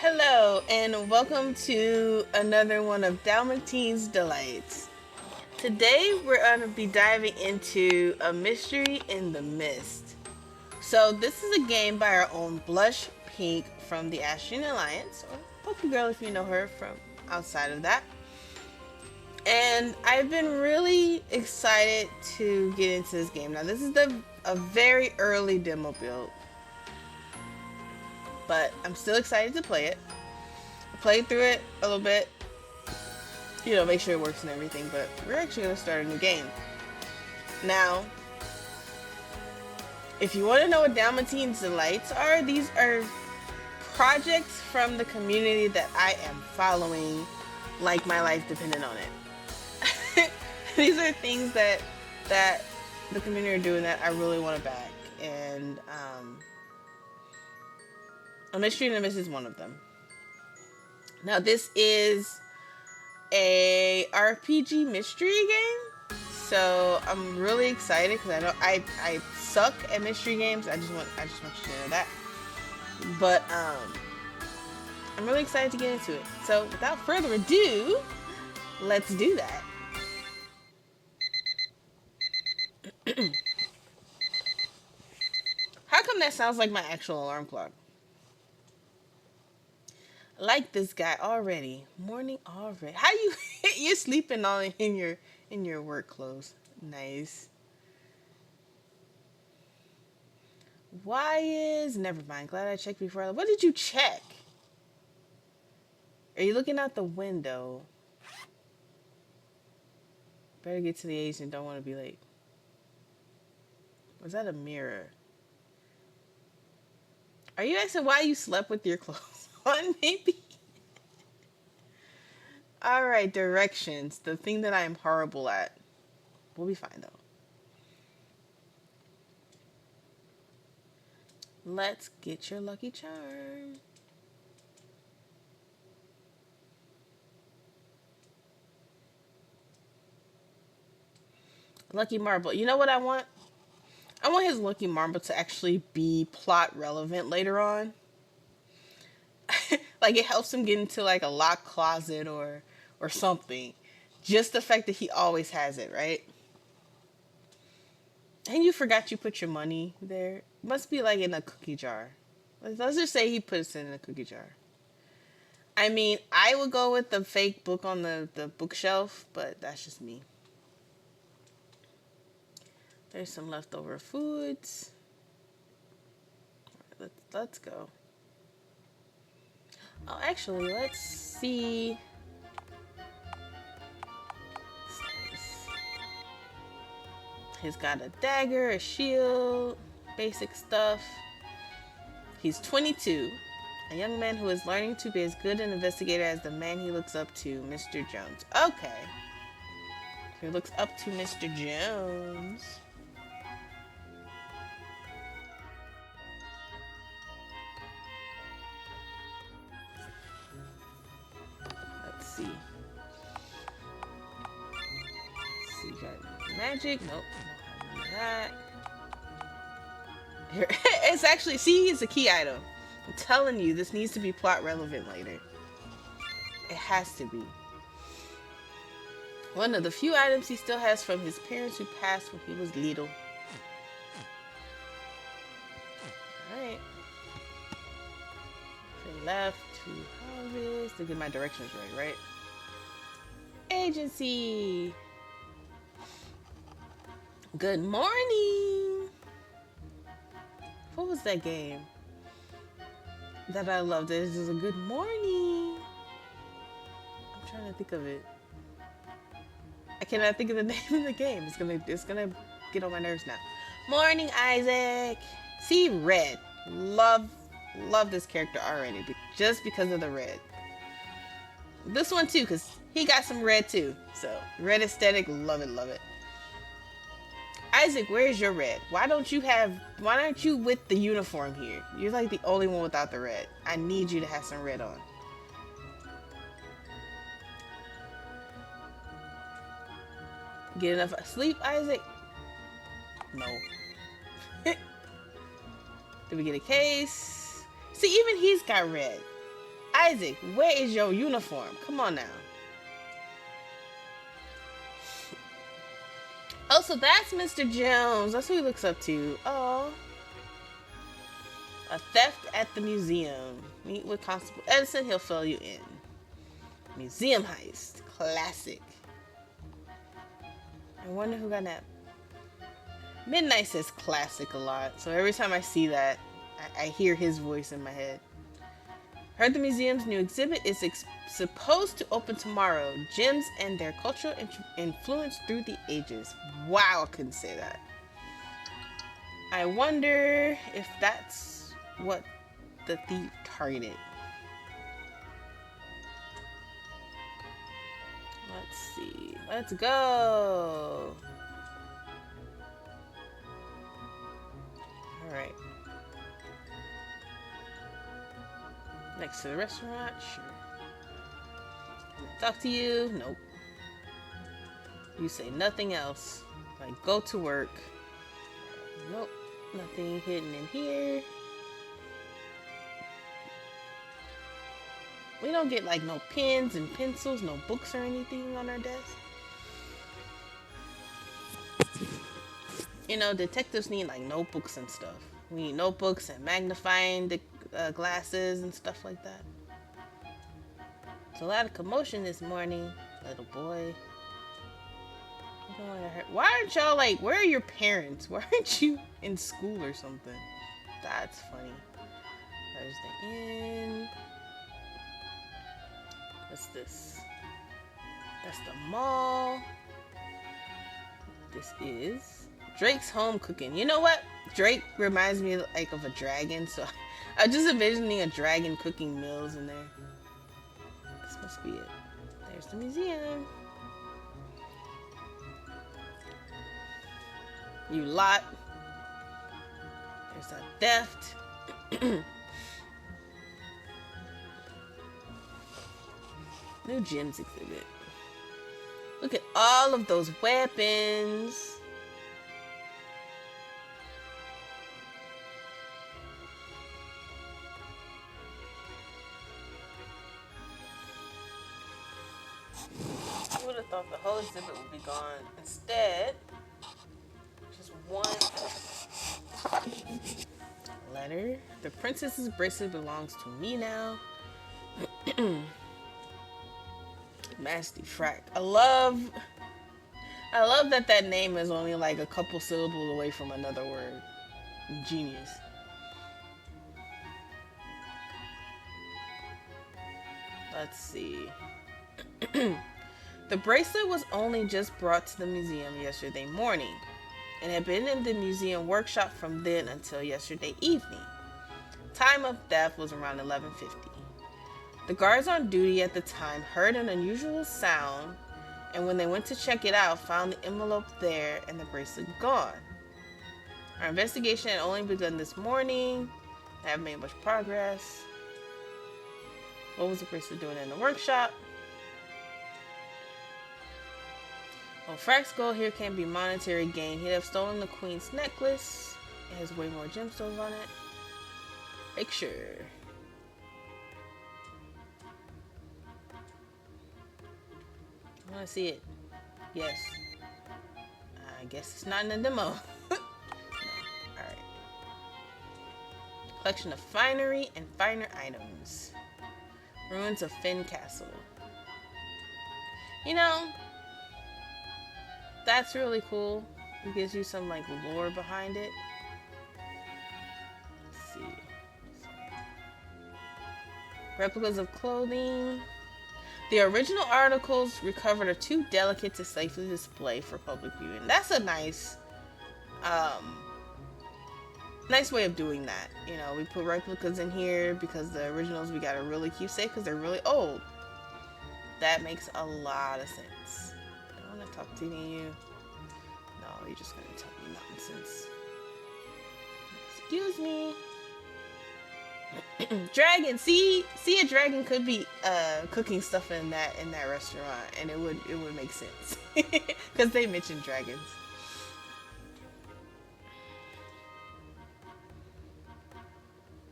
Hello, and welcome to another one of Dalmatine's Delights. Today, we're going to be diving into A Mystery in the Mist. So, this is a game by our own Blush Pink from the Astrian Alliance, or pokegirl if you know her from outside of that. And I've been really excited to get into this game. Now, this is a very early demo build, but I'm still excited to play it. I played through it a little bit, make sure it works and everything, but we're actually going to start a new game. Now, if you want to know what Dalmatine's Delights are, these are projects from the community that I am following like my life depended on it. These are things that the community are doing that I really want to back, and A Mystery in the Mist is one of them. Now, this is a RPG mystery game, so I'm really excited because I know I suck at mystery games. I just want you to know that. But I'm really excited to get into it. So without further ado, let's do that. How come that sounds like my actual alarm clock? I like this guy already. Morning already. How you're sleeping all in your work clothes. Nice. Why is never mind. Glad I checked before. What did you check? Are you looking out the window? Better get to the agent. Don't want to be late. Was that a mirror? Are you asking why you slept with your clothes on? Maybe. All right, directions. The thing that I am horrible at. We'll be fine though. Let's get your lucky charm. Lucky marble. You know what I want? I want his lucky marble to actually be plot relevant later on. Like it helps him get into like a locked closet or something. Just the fact that he always has it, right? And you forgot you put your money there. Must be like in a cookie jar. Let's just say he puts it in a cookie jar. I mean, I would go with the fake book on the bookshelf, but that's just me. There's some leftover foods. All right, let's go. Oh, actually, let's see. He's got a dagger, a shield, basic stuff. He's 22, a young man who is learning to be as good an investigator as the man he looks up to, Mr. Jones. Okay. He looks up to Mr. Jones. Let's see. Got magic. Nope. Don't have that. Here. It's actually, see, it's a key item. I'm telling you, this needs to be plot relevant later. It has to be. One of the few items he still has from his parents who passed when he was little. Alright. Left to harvest. To get my directions right? Agency. Good morning. What was that game that I loved? This is a good morning. I'm trying to think of it. I cannot think of the name of the game. It's gonna get on my nerves now. Morning, Isaac. See, red. Love this character already, just because of the red. This one too, because he got some red too. So red aesthetic, love it. Isaac, where's your red? Why aren't you with the uniform here? You're like the only one without the red. I need you to have some red on. Get enough sleep, Isaac? No. Did we get a case? See, even he's got red. Isaac, where is your uniform? Come on now. Oh, so that's Mr. Jones. That's who he looks up to. Oh. A theft at the museum. Meet with Constable Edison. He'll fill you in. Museum heist. Classic. I wonder who got that. Midnight says classic a lot. So every time I see that, I hear his voice in my head. Heard the museum's new exhibit is supposed to open tomorrow. Gems and their cultural influence through the ages. Wow, I couldn't say that. I wonder if that's what the thief targeted. Let's see. Let's go. All right. Next to the restaurant, sure. Talk to you? Nope. You say nothing else. Like, go to work. Nope. Nothing hidden in here. We don't get, like, no pens and pencils, no books or anything on our desk. You know, detectives need, like, notebooks and stuff. We need notebooks and magnifying glasses and stuff like that. It's a lot of commotion this morning, little boy. Why aren't y'all like, where are your parents? Why aren't you in school or something? That's funny. There's the inn. What's this? That's the mall. This is Drake's home cooking. You know what? Drake reminds me like of a dragon, so I'm just envisioning a dragon cooking meals in there. This must be it. There's the museum. You lot. There's a theft. New gems exhibit. Look at all of those weapons. I would have thought the whole exhibit would be gone. Instead, just one letter. The princess's bracelet belongs to me now. Nasty frack. I love that name is only like a couple syllables away from another word. Genius. Let's see. The bracelet was only just brought to the museum yesterday morning and had been in the museum workshop from then until yesterday evening. Time of theft was around 11:50. The guards on duty at the time heard an unusual sound, and when they went to check it out, found the envelope there and the bracelet gone. Our investigation had only begun this morning. I haven't made much progress. What was the bracelet doing in the workshop? Well, Frack's goal here can't be monetary gain. He'd have stolen the queen's necklace. It has way more gemstones on it. Picture. I want to see it. Yes. I guess it's not in the demo. No. Alright. Collection of finery and finer items. Ruins of Finn Castle. You know, that's really cool. It gives you some like lore behind it. Let's see. Replicas of clothing. The original articles recovered are too delicate to safely display for public viewing. That's a nice way of doing that. You know, we put replicas in here because the originals we gotta really keep safe because they're really old. That makes a lot of sense. I don't want to talk to any of you. No, you're just gonna tell me nonsense. Excuse me. Dragon, see a dragon could be cooking stuff in that restaurant, and it would make sense because they mentioned dragons.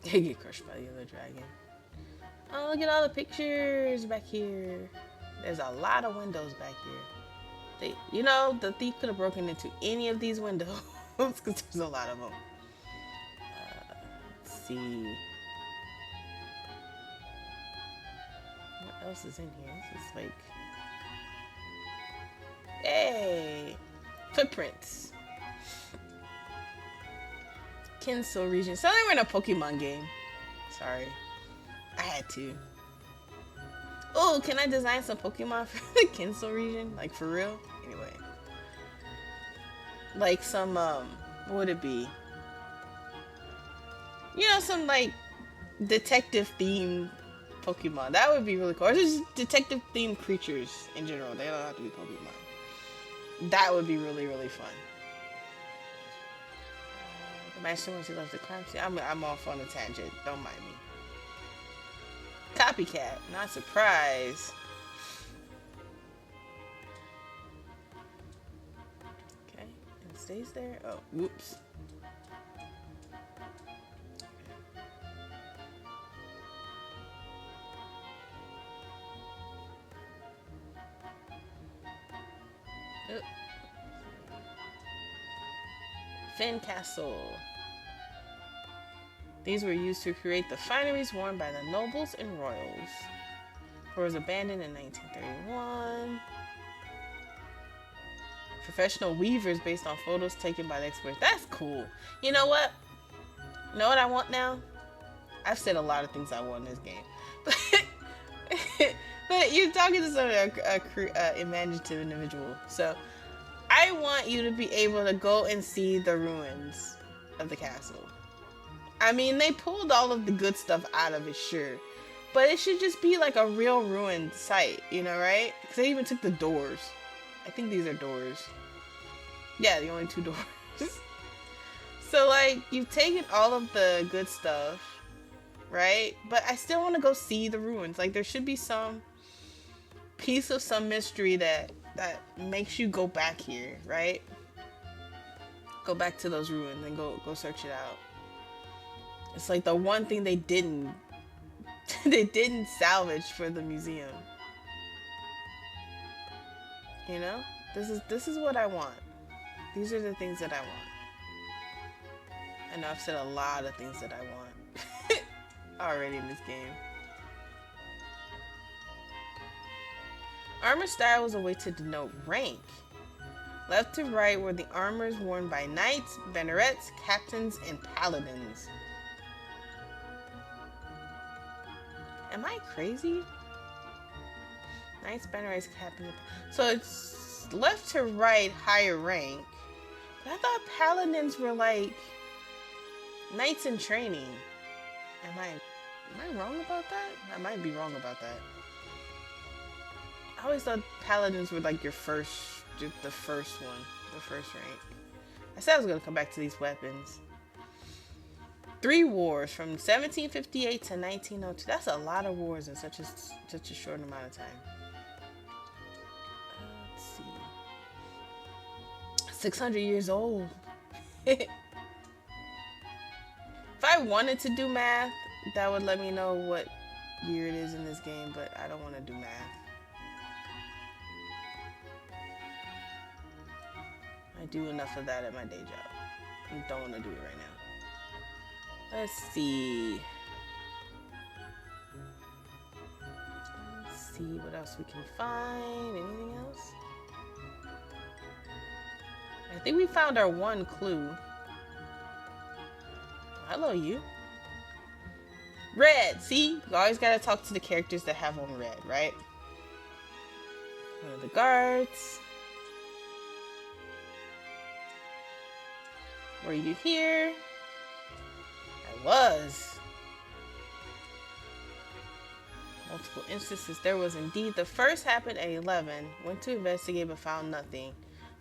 They get crushed by the other dragon. Oh, look at all the pictures back here. There's a lot of windows back here. You know, the thief could have broken into any of these windows because there's a lot of them. Let's see. What else is in here? This is like... Hey! Footprints. Kinso region. So they were in a Pokemon game. Sorry. I had to. Oh, can I design some Pokemon for the Kinso region? Like, for real? Anyway. Like some, what would it be? You know, some, like, detective-themed Pokemon. That would be really cool. Or just detective-themed creatures in general. They don't have to be Pokemon. That would be really, really fun. The master wants he loves the crime scene. I'm off on a tangent. Don't mind me. Copycat. Not surprised. Okay. And it stays there. Oh, whoops. Finn Castle. These were used to create the fineries worn by the nobles and royals. It was abandoned in 1931. Professional weavers based on photos taken by the experts. That's cool. You know what? You know what I want now? I've said a lot of things I want in this game. But you're talking to some imaginative individual. So I want you to be able to go and see the ruins of the castle. I mean, they pulled all of the good stuff out of it, sure. But it should just be like a real ruined site, you know, right? Because they even took the doors. I think these are doors. Yeah, the only two doors. So, like, you've taken all of the good stuff, right? But I still want to go see the ruins. Like, there should be some piece of some mystery that makes you go back here, right? Go back to those ruins and go search it out. It's like the one thing they didn't salvage for the museum. You know? This is what I want. These are the things that I want. I know I've said a lot of things that I want already in this game. Armor style was a way to denote rank. Left to right were the armors worn by knights, bannerets, captains, and paladins. Am I crazy? Knights, bannerets, captains. So it's left to right, higher rank. But I thought paladins were like knights in training. Am I wrong about that? I might be wrong about that. I always thought paladins were like the first one, the first rank. I said I was gonna come back to these weapons. 3 wars from 1758 to 1902. That's a lot of wars in such a short amount of time. Let's see. 600 years old. If I wanted to do math, that would let me know what year it is in this game, but I don't want to do math. I do enough of that at my day job. I don't want to do it right now. Let's see. Let's see what else we can find. Anything else? I think we found our one clue. Hello, you. Red. See? You always gotta talk to the characters that have on red, right? One of the guards. Were you here? I was. Multiple instances. There was indeed. The first happened at 11. Went to investigate but found nothing.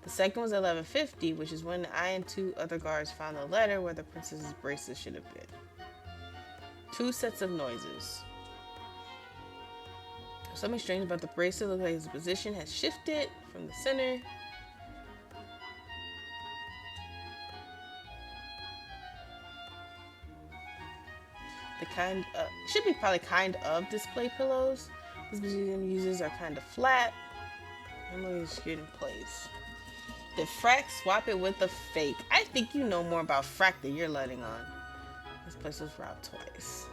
The second was 11:50, which is when I and 2 other guards found the letter where the princess's bracelet should have been. 2 sets of noises. Something strange about the bracelet. Looks like its position has shifted from the center. should be probably kind of display pillows. This museum uses are kind of flat. Normally it's good in place. The frack, swap it with the fake. I think you know more about frack than you're letting on. This place was robbed twice.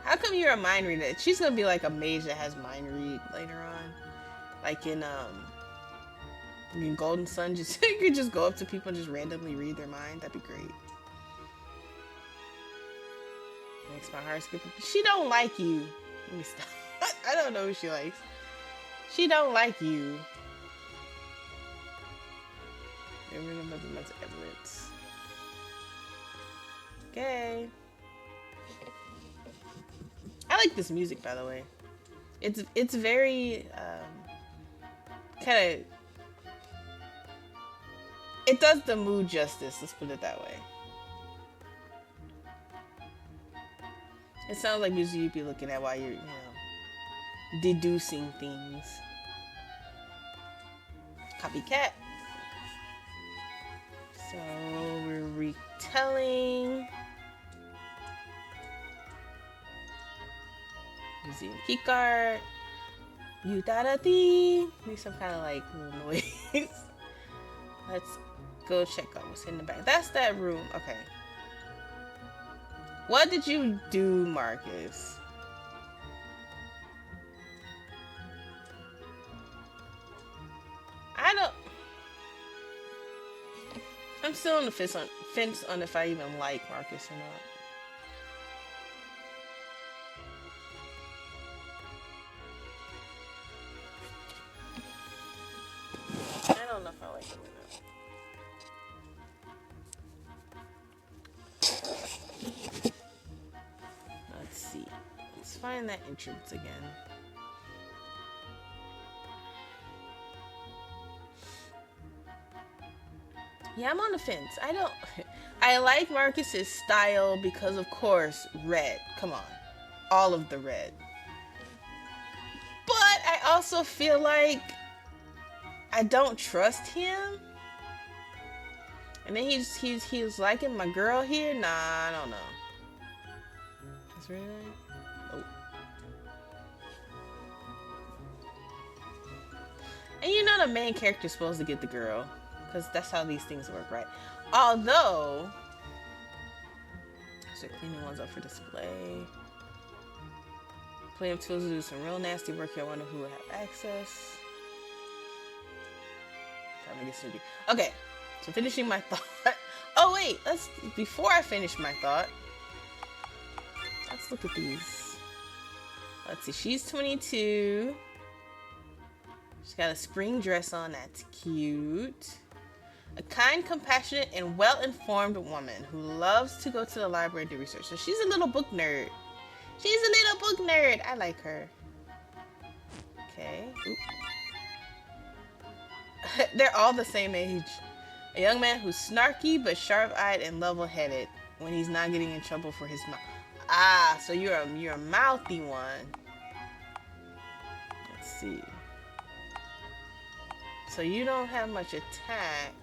How come you're a mind reader? She's gonna be like a mage that has mind read later on. Like in Golden Sun, just you could just go up to people and just randomly read their mind. That'd be great. Makes my heart skip. She don't like you. Let me stop. I don't know who she likes. She don't like you. Remember the mental evidence. Okay. I like this music, by the way. It's very kind of. It does the mood justice. Let's put it that way. It sounds like music you'd be looking at while you're, deducing things. Copycat. So we're retelling. Museum keycard. You da dee. Need some kind of like little noise. Let's go check out what's in the back. That's that room. Okay. What did you do, Marcus? I'm still on the fence on if I even like Marcus or not. I don't know if I like him or not. Let's see. Let's find that entrance again. Yeah, I'm on the fence. I like Marcus's style because, of course, red. Come on. All of the red. But I also feel like I don't trust him. And then he's liking my girl here? Nah, I don't know. That's really nice. Oh. And you know the main character's supposed to get the girl. Because that's how these things work, right? Although, so cleaning ones up for display. Plenty of tools to do some real nasty work here. I wonder who would have access. Trying to get Snoopy. Okay, so finishing my thought. Oh wait, before I finish my thought, let's look at these. Let's see, she's 22. She's got a spring dress on, that's cute. A kind, compassionate, and well-informed woman who loves to go to the library and do research. So she's a little book nerd. She's a little book nerd. I like her. Okay. They're all the same age. A young man who's snarky but sharp-eyed and level-headed when he's not getting in trouble for his mouth. Ah, so you're a mouthy one. Let's see. So you don't have much attack.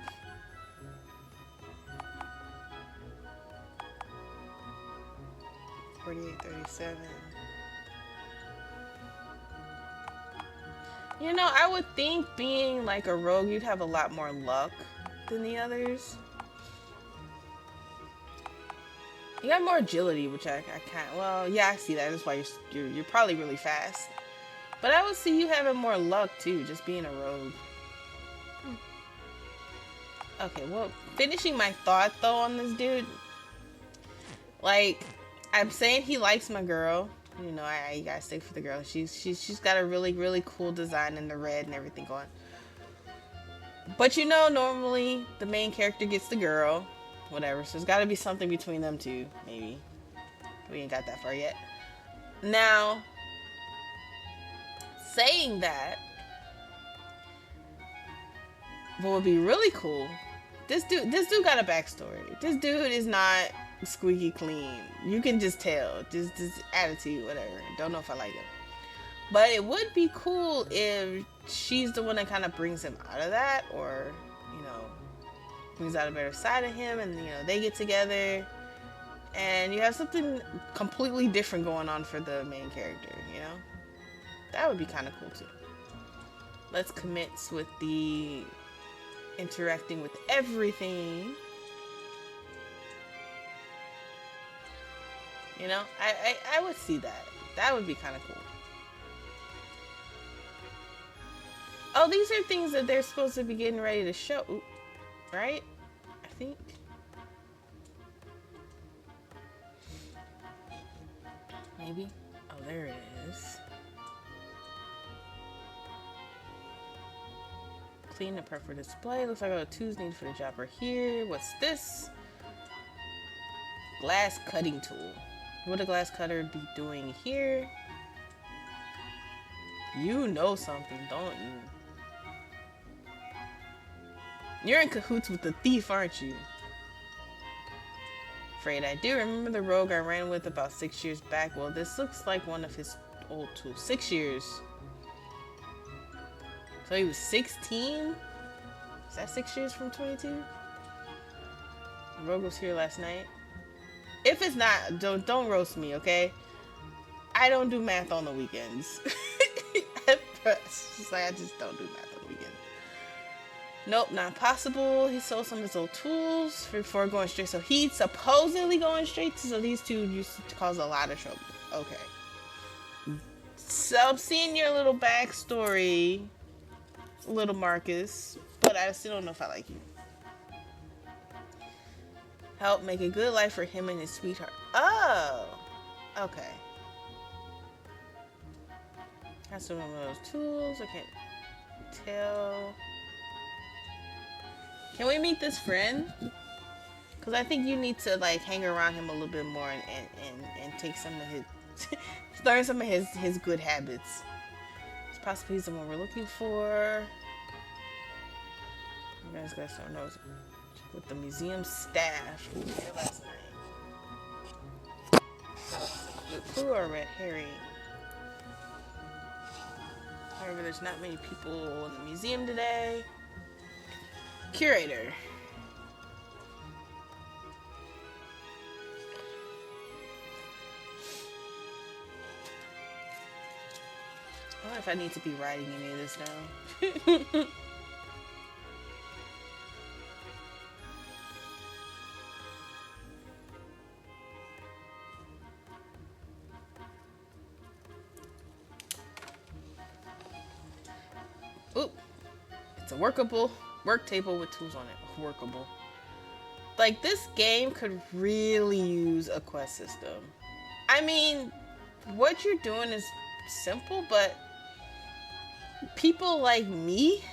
$48.37. You know, I would think being like a rogue, you'd have a lot more luck than the others. You got more agility, which I can't. Well, yeah, I see that. That's why you're probably really fast. But I would see you having more luck too, just being a rogue. Okay, well, finishing my thought though on this dude. Like, I'm saying he likes my girl. You know, I gotta stick for the girl. She's got a really, really cool design in the red and everything going. But you know, normally the main character gets the girl. Whatever. So there's gotta be something between them two, maybe. We ain't got that far yet. Now, saying that, what would be really cool, this dude got a backstory. This dude is not squeaky clean. You can just tell. Just attitude, whatever. Don't know if I like him. But it would be cool if she's the one that kind of brings him out of that, or, you know, brings out a better side of him, and, you know, they get together and you have something completely different going on for the main character, you know? That would be kind of cool too. Let's commence with the interacting with everything. You know, I would see that. That would be kind of cool. Oh, these are things that they're supposed to be getting ready to show, right? I think. Maybe. Oh, there it is. Clean and prep for display. Looks like I got tools needed for the job are here. What's this? Glass cutting tool. What would a glass cutter be doing here? You know something, don't you? You're in cahoots with the thief, aren't you? Afraid I do. Remember the rogue I ran with about 6 years back? Well, this looks like one of his old tools. 6 years. So he was 16? Is that 6 years from 22? The rogue was here last night. If it's not, don't roast me, okay? I don't do math on the weekends. It's just like I just don't do math on the weekends. Nope, not possible. He sold some of his old tools before going straight. So he's supposedly going straight to. So these two used to cause a lot of trouble. Okay. So I'm seeing your little backstory, little Marcus, but I still don't know if I like you. Help make a good life for him and his sweetheart. Oh, okay. Has some of those tools. I can't tell. Can we meet this friend? Because I think you need to like hang around him a little bit more and take some of his learn some of his good habits. It's possibly he's the one we're looking for. You guys got some notes with the museum staff who was here last night. The crew are red herring. However, there's not many people in the museum today. Curator. I wonder if I need to be writing any of this down. Oop. It's a workable work table with tools on it. Workable. Like, this game could really use a quest system. I mean, what you're doing is simple, but people like me,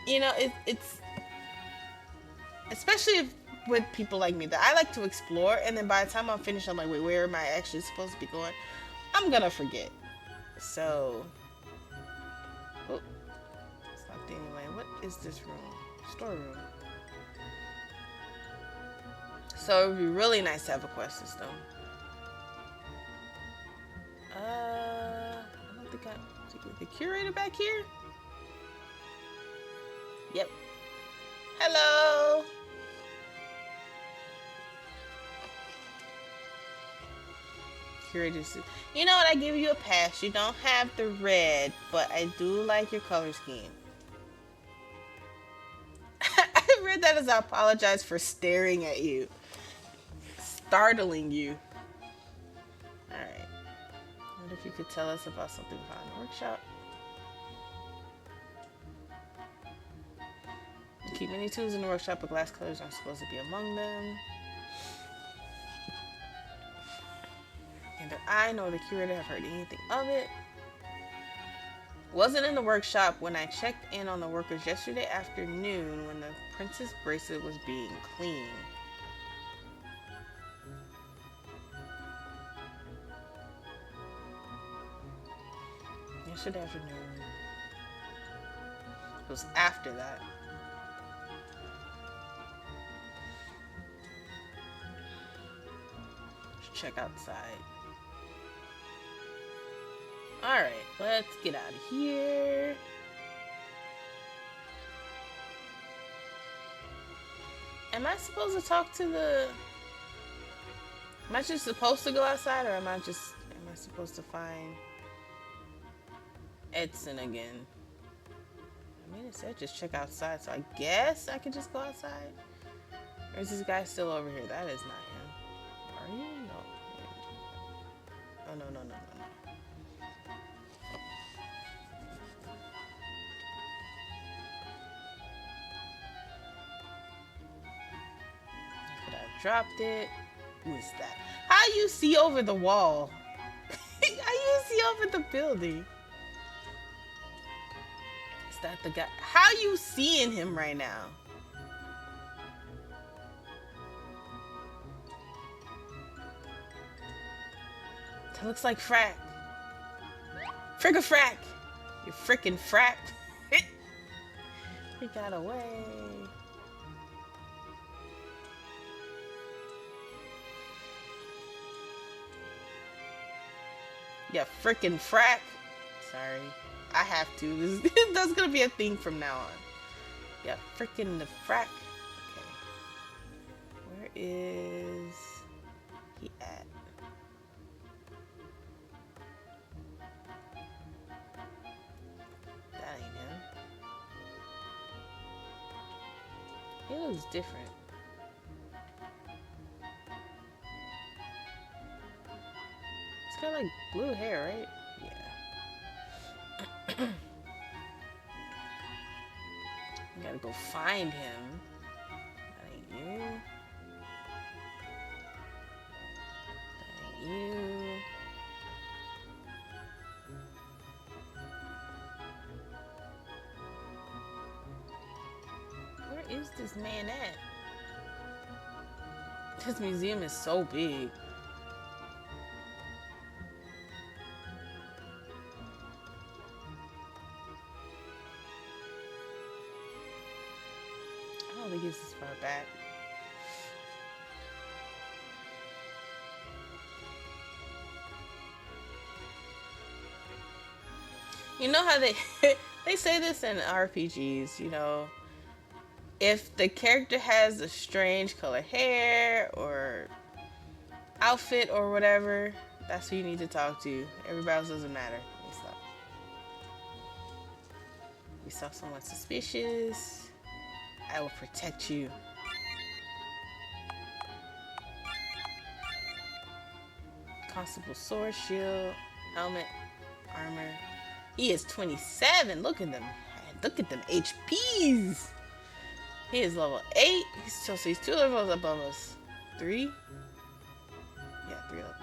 you know, it's especially with people like me that I like to explore, and then by the time I'm finished, I'm like, wait, where am I actually supposed to be going? I'm gonna forget. So, oh, it's locked anyway. What is this room? Storeroom. So it would be really nice to have a quest system. I don't think the curator back here? Yep. Hello. Curator. You know what? I give you a pass. You don't have the red, but I do like your color scheme. I read that as I apologize for staring at you. Startling you. Alright. I wonder if you could tell us about something we found in the workshop. Keep many tools in the workshop, but glass colors aren't supposed to be among them. Neither I nor the curator have heard anything of it. Wasn't in the workshop when I checked in on the workers yesterday afternoon when the princess bracelet was being cleaned. Yesterday afternoon. It was after that. Let's check outside. Alright, let's get out of here. Am I supposed to talk to the... Am I just supposed to go outside, or am I supposed to find Edson again? I mean, it said just check outside, so I guess I could just go outside. Or is this guy still over here? That is not him. Are you? No. Oh, no, no, no, no, no. Could I have dropped it? Who is that? How you see over the wall? How you see over the building? Is that the guy? How you seeing him right now? That looks like frack. Frick-a-frack. You frickin' frack. He got away. Yeah, frickin' frack. Sorry. I have to. That's gonna be a thing from now on. Yeah, frickin' the frack. Okay. Where is he at? That ain't him. He looks different. He's got like blue hair, right? Yeah. You gotta go find him. That ain't you. That ain't you. Where is this man at? This museum is so big. I don't think it's this far back. You know how they they say this in RPGs, you know, if the character has a strange color hair or outfit or whatever, that's who you need to talk to. Everybody else doesn't matter. Let me stop. We saw someone suspicious. I will protect you. Constable sword, shield, helmet, armor. He is 27. Look at them. Look at them HPs. He is level 8. So he's 2 levels above us. 3? Yeah, 3 levels.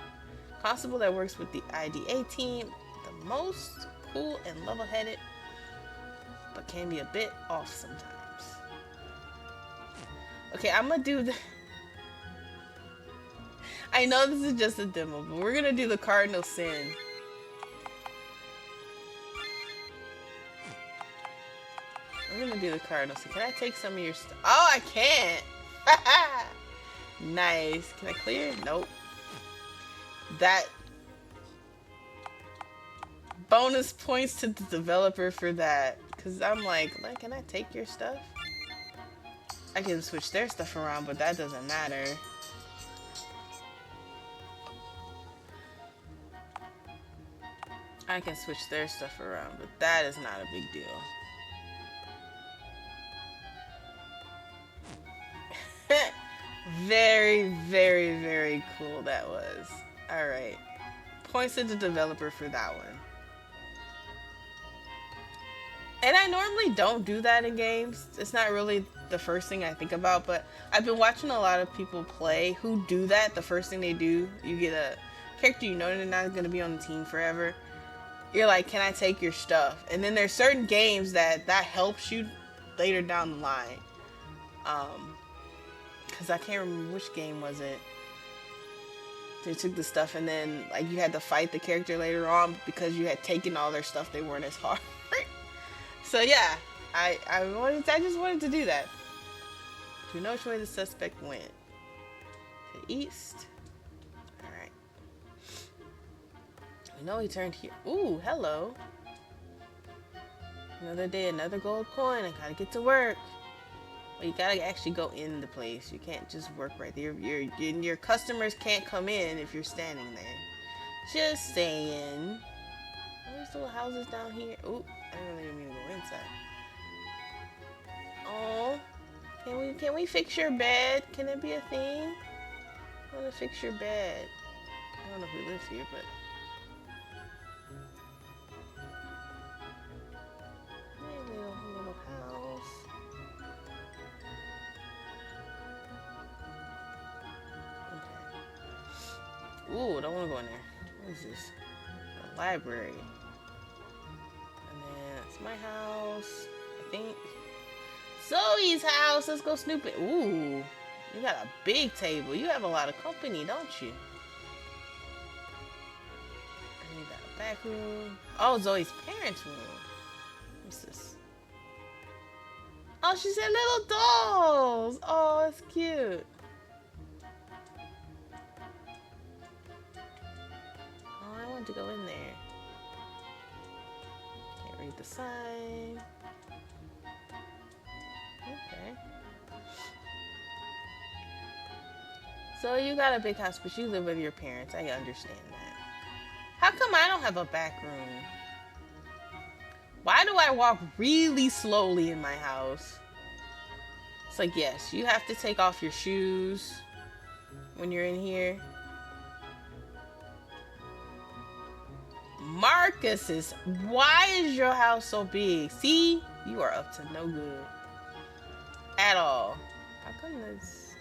Constable that works with the IDA team. The most cool and level-headed, but can be a bit off sometimes. Okay, I'm gonna do the... I know this is just a demo, but we're gonna do the cardinal sin. We're gonna do the cardinal sin. Can I take some of your stuff? Oh, I can't! Nice. Can I clear? Nope. That... bonus points to the developer for that. Because I'm like, can I take your stuff? I can switch their stuff around, but that doesn't matter. I can switch their stuff around, but that is not a big deal. Very, very, very cool that was. Alright. Points to the developer for that one. And I normally don't do that in games. It's not really the first thing I think about, but I've been watching a lot of people play who do that. The first thing they do, you get a character you know they're not going to be on the team forever. You're like, can I take your stuff? And then there's certain games that helps you later down the line. Because I can't remember which game was it. They took the stuff and then like you had to fight the character later on because you had taken all their stuff. They weren't as hard. So yeah, I just wanted to do that. Do you know which way the suspect went? To the east. Alright. We know he turned here. Ooh, hello. Another day, another gold coin. I gotta get to work. Well, you gotta actually go in the place. You can't just work right there. Your customers can't come in if you're standing there. Just saying. There's little houses down here. Oop, I didn't really mean to go inside. Oh, can we fix your bed? Can it be a thing? I wanna fix your bed. I don't know who lives here, but hey, little house. Okay. Ooh, don't wanna go in there. What is this? The library. And then that's my house, I think. Zoe's house. Let's go snooping. Ooh, you got a big table. You have a lot of company, don't you? I need that back room. Oh, Zoe's parents' room. What's this? Oh, she said little dolls. Oh, that's cute. Oh, I want to go in there. Can't read the sign. Okay. So you got a big house, but you live with your parents. I understand that. How come I don't have a back room? Why do I walk really slowly in my house? It's like, yes, you have to take off your shoes when you're in here. Marcus's, why is your house so big? See, you are up to no good at all. How come this?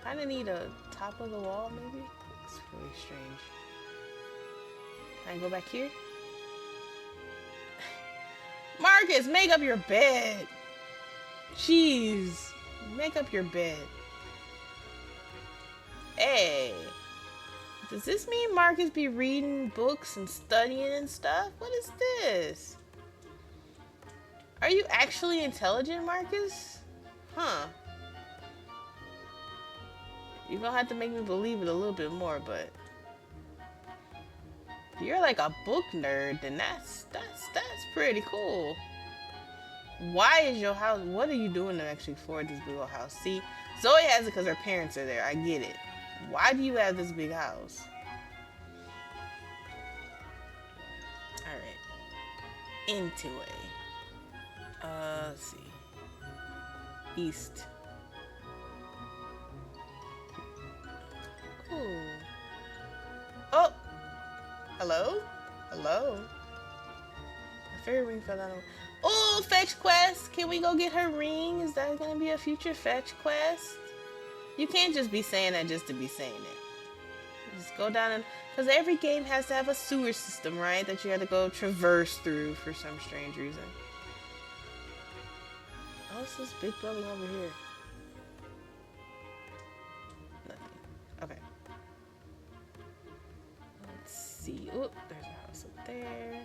Kind of need a top of the wall, maybe? It's really strange. Can I go back here? Marcus, make up your bed. Jeez, make up your bed. Hey, does this mean Marcus be reading books and studying and stuff? What is this? Are you actually intelligent, Marcus? Huh. You're gonna have to make me believe it a little bit more, but if you're like a book nerd, then that's pretty cool. Why is your house, what are you doing to actually afford this big old house? See, Zoe has it because her parents are there. I get it. Why do you have this big house? Alright. Into it. Let's see. East. Ooh. Oh! Hello? Hello? The fairy ring fell down. Oh, fetch quest! Can we go get her ring? Is that gonna be a future fetch quest? You can't just be saying that just to be saying it. Just go down and... Because every game has to have a sewer system, right? That you have to go traverse through for some strange reason. Oh, what's this big building over here? Nothing. Okay. Let's see. Oh, there's a house up there.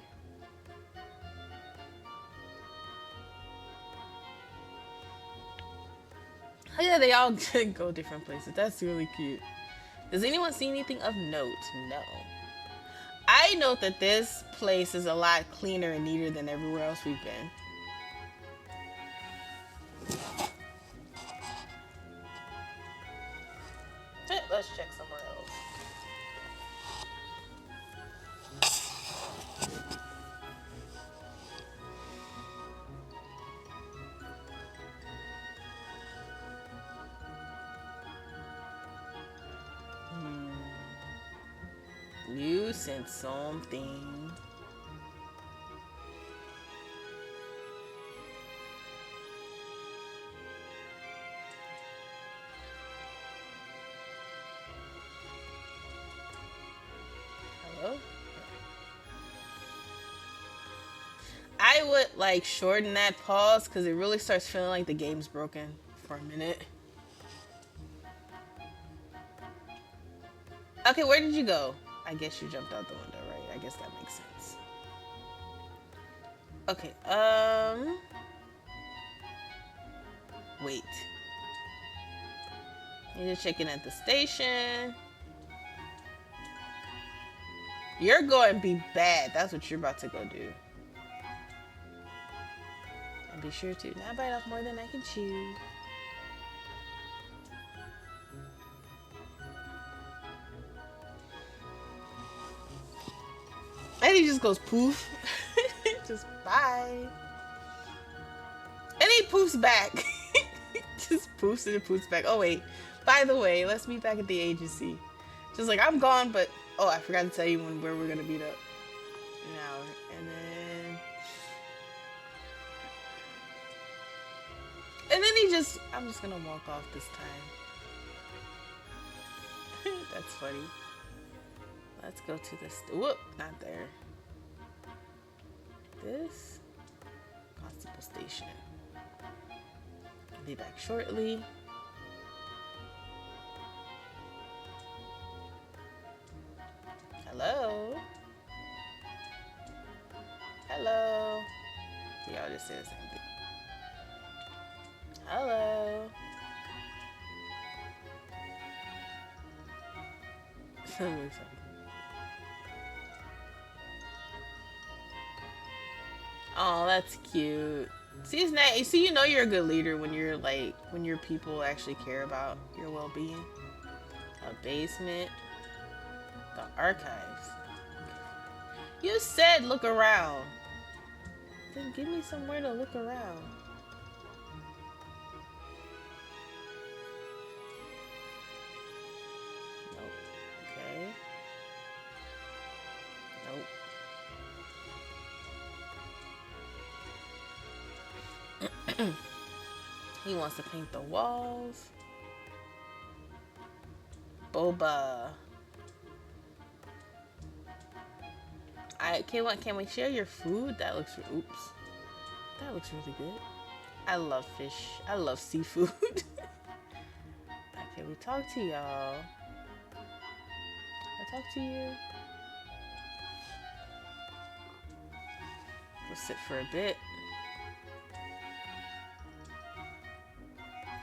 Oh yeah, they all go different places. That's really cute. Does anyone see anything of note? No. I note that this place is a lot cleaner and neater than everywhere else we've been. Let's check somewhere else. You sent something. Hello? I would like shorten that pause because it really starts feeling like the game's broken for a minute. Okay, where did you go? I guess you jumped out the window, right? I guess that makes sense. Okay, wait. You're just checking at the station. You're going to be bad. That's what you're about to go do. And be sure to not bite off more than I can chew. And he just goes poof. Just bye. And he poofs back. Just poofs and poofs back. Oh wait. By the way, let's meet back at the agency. Just like, I'm gone, but oh, I forgot to tell you where we're gonna meet up. An hour. And then he just, I'm just gonna walk off this time. That's funny. Let's go to this, whoop, not there. This, Constable Station. I'll be back shortly. Hello? Hello? Y'all just said the same thing. Hello? Something. Oh, that's cute. See, it's nice. You see, you know you're a good leader when you're like, when your people actually care about your well-being. A basement. The archives. You said look around. Then give me somewhere to look around. Nope. Okay. Nope. He wants to paint the walls. Boba. Can we share your food? That looks, oops. That looks really good. I love fish. I love seafood. Okay, we talk to y'all. I talk to you. We'll sit for a bit.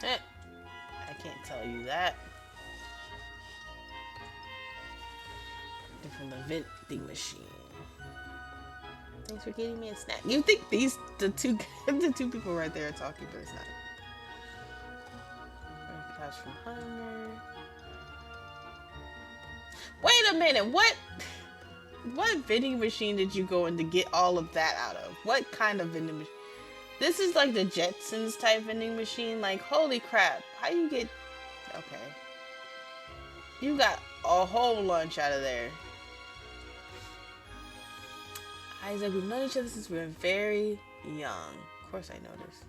I can't tell you that. And from the vending machine. Thanks for getting me a snack. You think the two people right there are talking, but it's not. Crash from hunger. Wait a minute, what vending machine did you go in to get all of that out of? What kind of vending machine? This is like the Jetsons type vending machine. Like, holy crap. How you get... Okay. You got a whole lunch out of there. Isaac, we've known each other since we were very young. Of course I know this.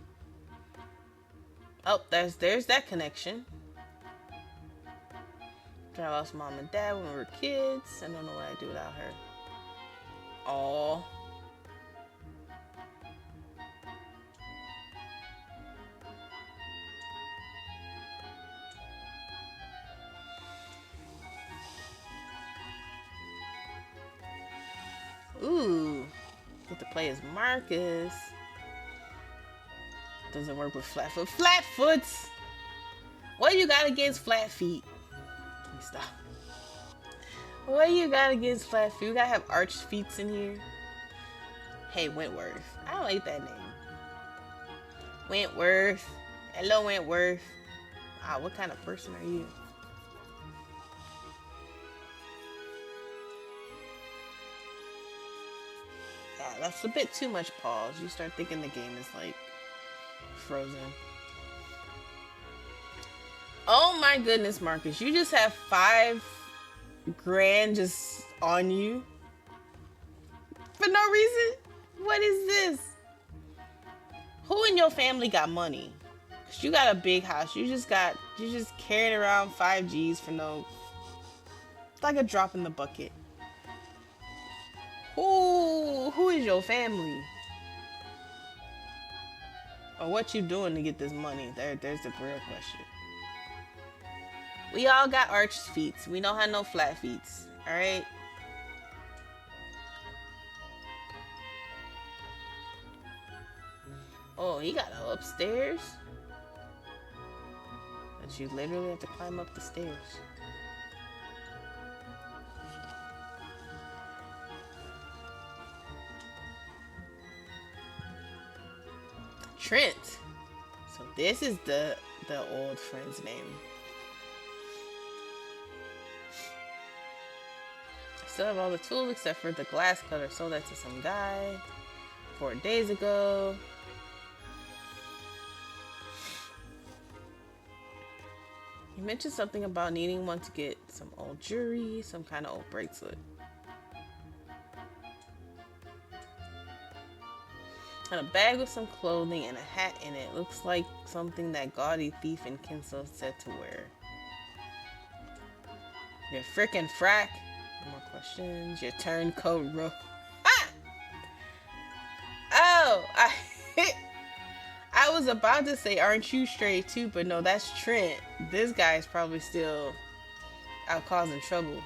Oh, there's that connection. I lost mom and dad when we were kids. I don't know what I'd do without her. Aww. Ooh, get to play as Marcus. Doesn't work with Flatfoot. Flatfoots! What you got against flat feet? Let me stop. What you got against flat feet? We gotta have arched feet in here. Hey, Wentworth. I like that name. Wentworth. Hello, Wentworth. Wow, what kind of person are you? Yeah, that's a bit too much pause. You start thinking the game is like frozen. Oh my goodness, Marcus. You just have $5 grand just on you for no reason? What is this? Who in your family got money? Cause you got a big house. You just carrying around 5 G's for no... It's like a drop in the bucket. Who is your family? Or what you doing to get this money? There's the real question. We all got arched feet. We don't have no flat feet. Alright? Oh, he got an upstairs? But you literally have to climb up the stairs. Trent. So this is the old friend's name. Still have all the tools except for the glass cutter. Sold that to some guy 4 days ago. You mentioned something about needing one to get some old jewelry, some kind of old bracelet. And a bag with some clothing and a hat in it. Looks like something that gaudy thief in Kinso said to wear. Your frickin' frack. More questions. Your turncoat rope. Ah! Oh! I was about to say, aren't you straight too? But no, that's Trent. This guy is probably still out causing trouble.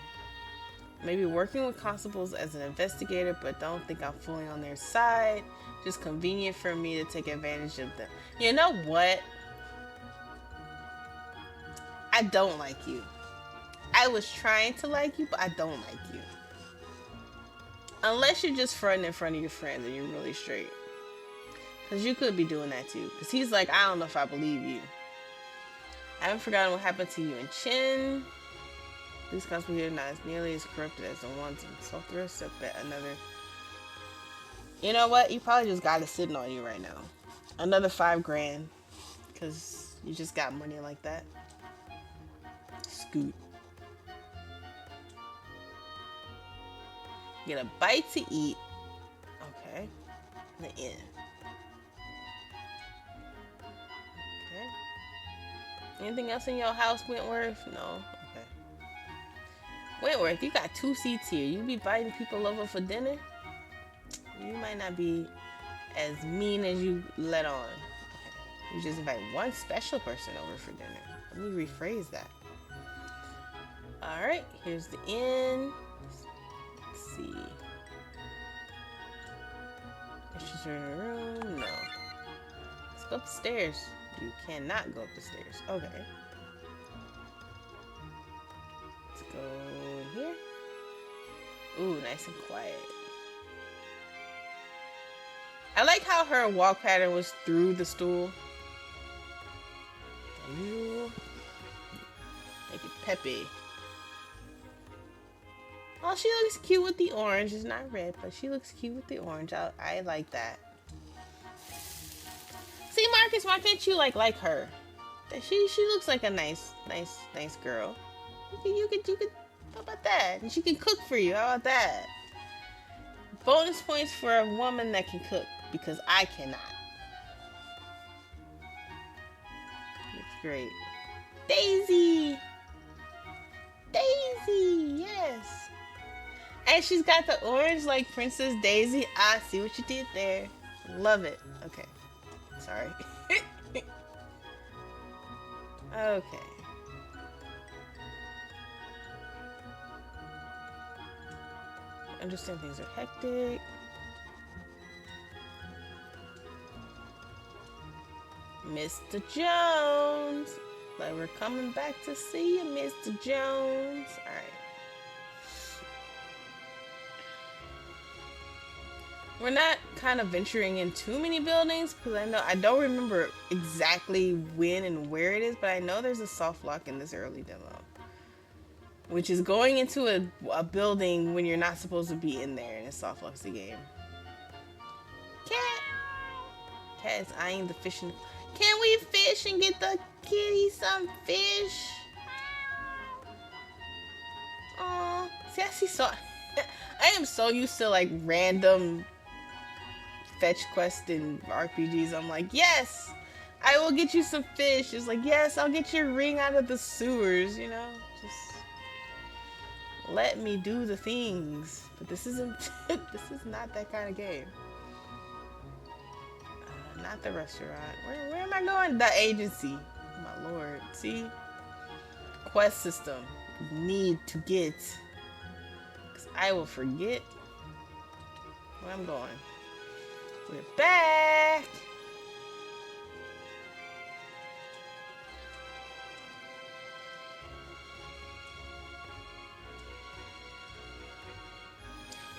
Maybe working with constables as an investigator, but don't think I'm fully on their side. Just convenient for me to take advantage of them. You know what? I don't like you. I was trying to like you, but I don't like you. Unless you're just fronting in front of your friends and you're really straight. Because you could be doing that too. Because he's like, I don't know if I believe you. I haven't forgotten what happened to you and Chin. These constables here are not as nearly as corrupted as the ones in Sothris. I bet another... You know what? You probably just got it sitting on you right now. Another $5 grand. Because you just got money like that. Scoot. Get a bite to eat. Okay. The inn. Okay. Anything else in your house, Wentworth? No. Okay. Wentworth, you got 2 seats here. You be inviting people over for dinner? You might not be as mean as you let on. Okay. You just invite one special person over for dinner. Let me rephrase that. Alright, here's the inn. Let's see. Is she in her room? No. Let's go upstairs. You cannot go up the stairs. Okay. Let's go in here. Ooh, nice and quiet. I like how her walk pattern was through the stool. Unusual. Make it peppy. Oh, she looks cute with the orange. It's not red, but she looks cute with the orange. I like that. See, Marcus, why can't you like her? She looks like a nice girl. You could. How about that? And she can cook for you. How about that? Bonus points for a woman that can cook, because I cannot. Looks great. Daisy! Daisy! Yes! And she's got the orange like Princess Daisy. I see what you did there. Love it. Okay. Sorry. Okay. I understand things are hectic. Mr. Jones. Like, we're coming back to see you, Mr. Jones. Alright. We're not kind of venturing in too many buildings, because I don't remember exactly when and where it is, but I know there's a soft lock in this early demo. Which is going into a building when you're not supposed to be in there, and it soft locks the game. Cat! Cat is eyeing the fish. Can we fish and get the kitty some fish? Aww. See, I see so... I am so used to, like, random fetch quests in RPGs. I'm like, yes! I will get you some fish. It's like, yes, I'll get your ring out of the sewers, you know? Just... let me do the things. But this isn't... this is not that kind of game. Not the restaurant. Where am I going? The agency. Oh, my lord. See? Quest system. Need to get. Because I will forget where I'm going. We're back!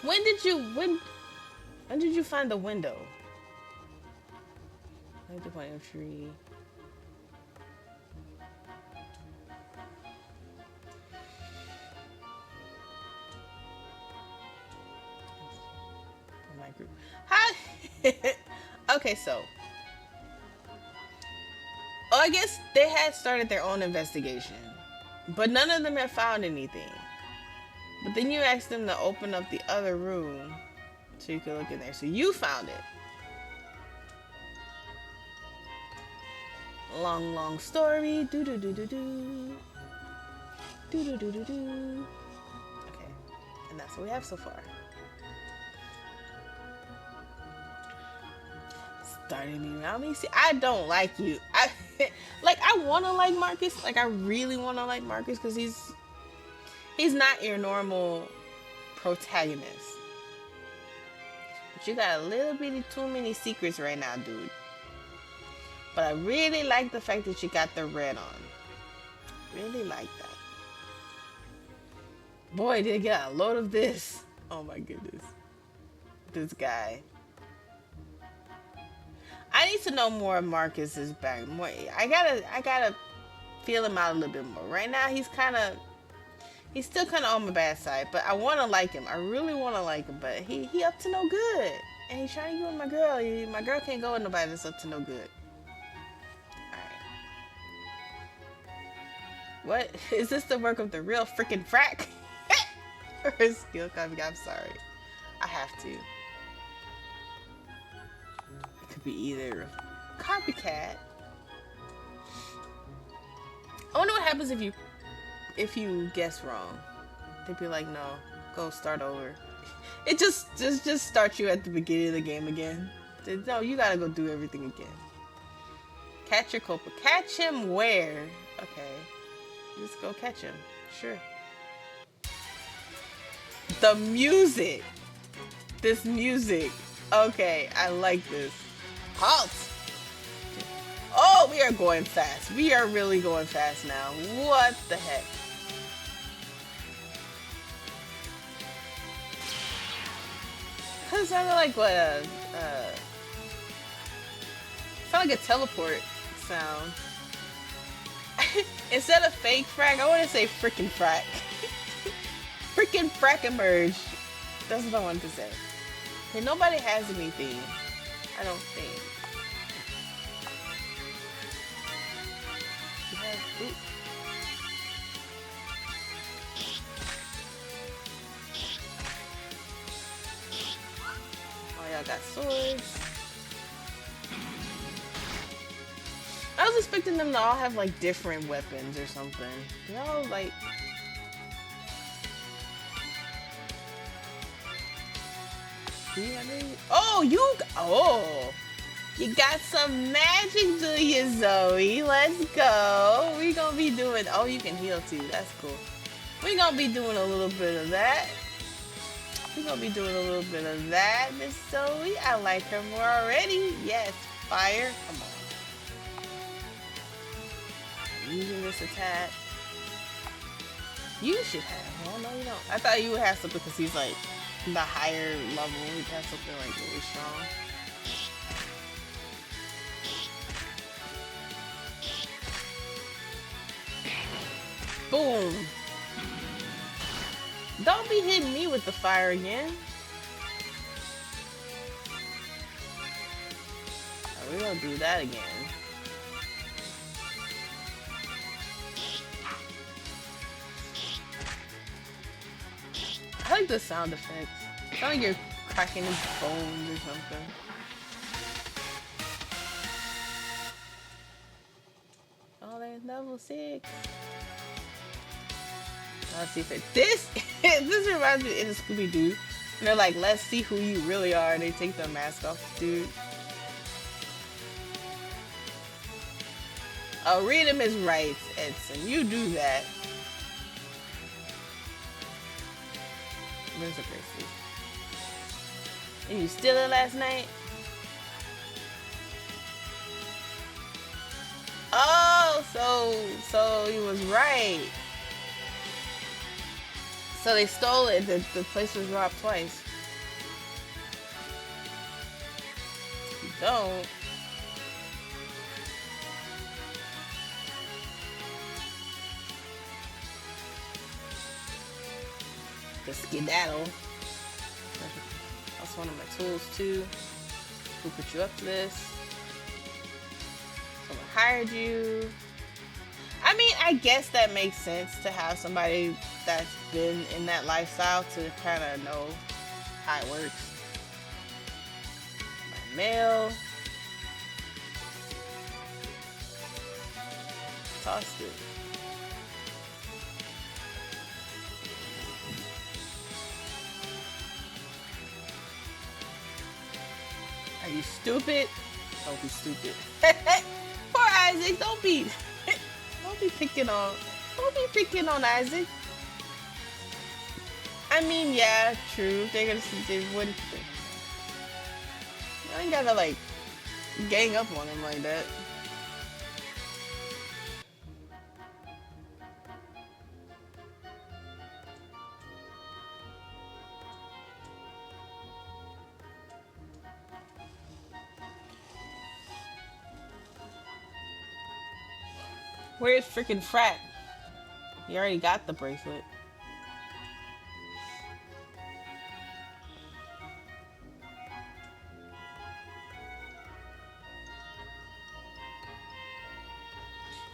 When did you find the window? I like the point of tree. My group. Hi. Okay, so. Oh, I guess they had started their own investigation, but none of them had found anything. But then you asked them to open up the other room so you could look in there. So you found it. Long story. Do do do do do. Do do do do do. Okay, and that's what we have so far. Starting me around me. See, I don't like you. I want to like Marcus. Like, I really want to like Marcus because he's not your normal protagonist. But you got a little bitty too many secrets right now, dude. But I really like the fact that you got the red on. Really like that. Boy, did I get a load of this. Oh my goodness. This guy. I need to know more of Marcus's back. More. I gotta feel him out a little bit more. Right now, he's still kind of on my bad side, but I want to like him. I really want to like him, but he up to no good, and he's trying to go with my girl. My girl can't go with nobody that's up to no good. All right. What is this? The work of the real freaking frack? Or skill coming? I'm sorry. I have to. Could be either copycat. I wonder what happens if you guess wrong. They'd be like, no, go start over. It just starts you at the beginning of the game again. No, you gotta go do everything again. Catch your culprit. Catch him where? Okay, just go catch him. Sure. The music. This music. Okay, I like this. Halt! Oh, we are going fast. We are really going fast now. What the heck? That sounded like what? Sound like a teleport sound. Instead of fake frack, I want to say frickin' frack. Frickin' frack emerged. That's what I wanted to say. Okay, nobody has anything. I don't think. Ooh. Oh, y'all got swords. I was expecting them to all have like different weapons or something. Y'all like. Do you have any? Oh, you got some magic, do you, Zoe? Let's go. We gonna be doing. Oh, you can heal too. That's cool. We gonna be doing a little bit of that. We gonna be doing a little bit of that, Miss Zoe. I like her more already. Yes, fire. Come on. Using this attack. You should have. Well, no, you don't. I thought you would have something because he's like the higher level. He'd have something like really strong. Boom. Don't be hitting me with the fire again. Oh, we're gonna do that again. I like the sound effects. It's not like you're cracking his bones or something. Oh, there's level 6. Let's see if it. This reminds me of the Scooby-Doo. And they're like, let's see who you really are. And they take their mask off, dude. Oh, read him his rights, Edson. You do that. Where's the bracelet? And you steal it last night? Oh, so he was right. So they stole it. The place was robbed twice. You don't. to skedaddle. That's one of my tools too. Who put you up to this? Someone hired you. I mean, I guess that makes sense to have somebody that's been in that lifestyle to kind of know how it works. My mail. Tossed it. Are you stupid? Don't be stupid. Poor Isaac, don't be picking on Isaac. I mean, yeah, true. They wouldn't. I ain't gotta like gang up on him like that. Where's freaking Frat? You already got the bracelet.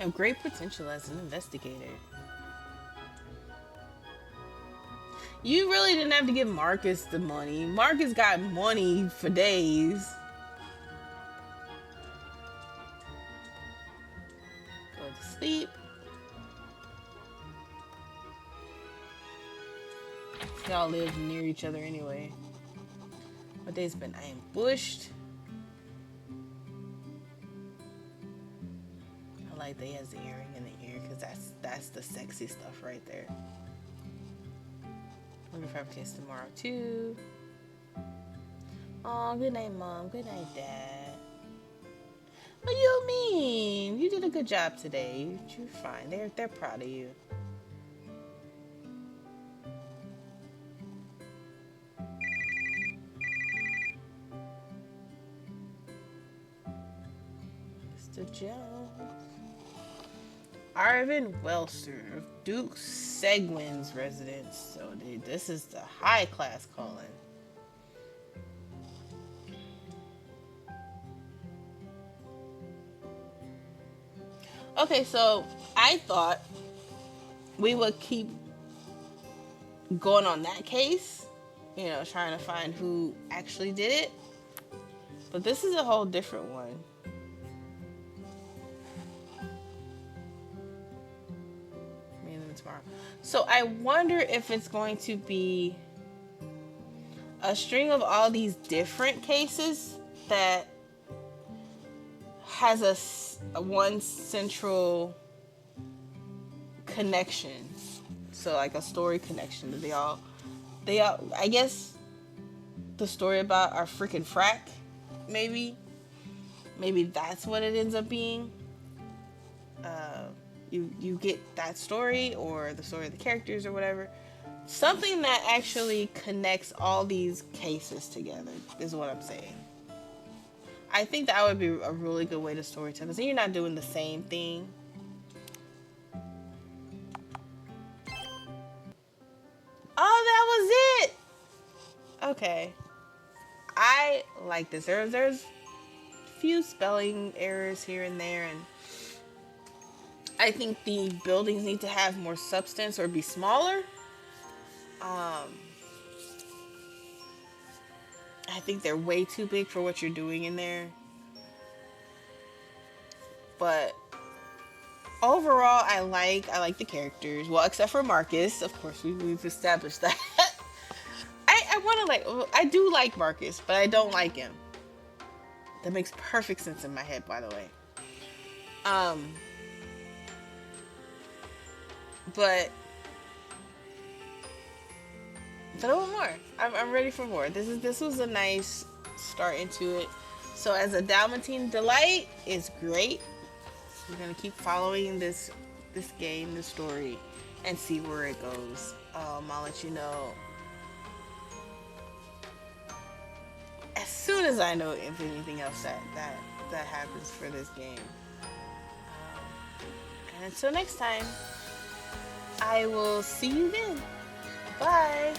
Have great potential as an investigator. You really didn't have to give Marcus the money. Marcus got money for days. Go to sleep. Y'all live near each other anyway. What day's been? I ambushed. I like that he has the earring in the ear because that's the sexy stuff right there. Wonder if I have a kiss tomorrow too. Oh, good night, Mom. Good night, Dad. What do you mean? You did a good job today. You're fine. They're proud of you. Mr. Jones. Arvin Welster of Duke Seguin's residence. So this is the high class calling. Okay, so I thought we would keep going on that case, you know, trying to find who actually did it. But this is a whole different one. Tomorrow. So I wonder if it's going to be a string of all these different cases that has a one central connection. So like a story connection that they all I guess the story about our freaking frack, maybe that's what it ends up being. You get that story or the story of the characters or whatever. Something that actually connects all these cases together is what I'm saying. I think that would be a really good way to storytell because then you're not doing the same thing. Oh, that was it! Okay. I like this. There's a few spelling errors here and there, and I think the buildings need to have more substance or be smaller. I think they're way too big for what you're doing in there. But overall, I like the characters. Well, except for Marcus. Of course, we've established that. I do like Marcus, but I don't like him. That makes perfect sense in my head, by the way. But I want more. I'm ready for more. This was a nice start into it. So as a Dalmatine delight, it's great. We're gonna keep following this game, this story, and see where it goes. I'll let you know as soon as I know if anything else that happens for this game. And until next time, I will see you then. Bye.